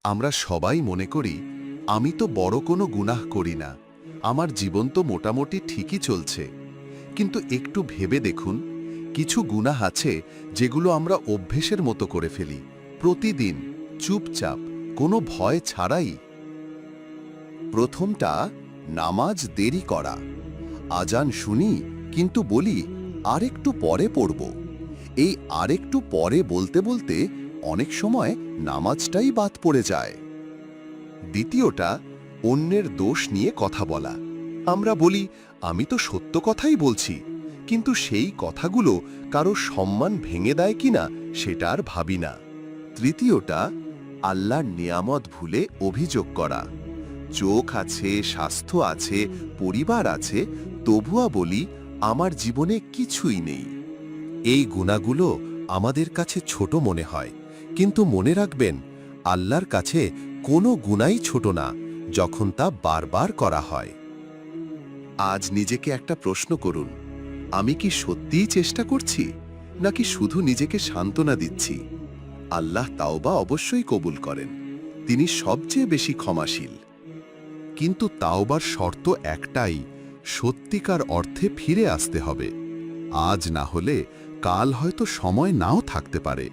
আমরা সবাই মনে করি আমি তো বড় কোনো গুনাহ করি না, আমার জীবন তো মোটামুটি ঠিকই চলছে। কিন্তু একটু ভেবে দেখুন, কিছু গুনাহ আছে যেগুলো আমরা অভ্যেসের মতো করে ফেলি, প্রতিদিন, চুপচাপ, কোনো ভয় ছাড়াই। প্রথমটা, নামাজ দেরি করা। আজান শুনি কিন্তু বলি আরেকটু পরে পড়ব। এই আরেকটু পরে বলতে বলতে অনেক সময় নামাজটাই বাদ পড়ে যায়। দ্বিতীয়টা, অন্যের দোষ নিয়ে কথা বলা। আমরা বলি আমি তো সত্য কথাই বলছি, কিন্তু সেই কথাগুলো কারো সম্মান ভেঙে দেয় কিনা সেটা আর ভাবি না। তৃতীয়টা, আল্লাহর নিয়ামত ভুলে অভিযোগ করা। চোখ আছে, স্বাস্থ্য আছে, পরিবার আছে, তবুয়া বলি আমার জীবনে কিছুই নেই। এই গুণাগুলো আমাদের কাছে ছোট মনে হয়, কিন্তু মনে রাখবেন আল্লাহর কাছে কোনো গুনাই ছোট না যখন তা বারবার করা হয়। আজ নিজেকে একটা প্রশ্ন করুন, আমি কি সত্যিই চেষ্টা করছি, নাকি শুধু নিজেকে সান্ত্বনা দিচ্ছি? আল্লাহ তাওবা অবশ্যই কবুল করেন, তিনি সবচেয়ে বেশি ক্ষমাশীল। কিন্তু তাওবার শর্ত একটাই, সত্যিকার অর্থে ফিরে আসতে হবে। আজ না হলে কাল হয়তো সময় নাও থাকতে পারে।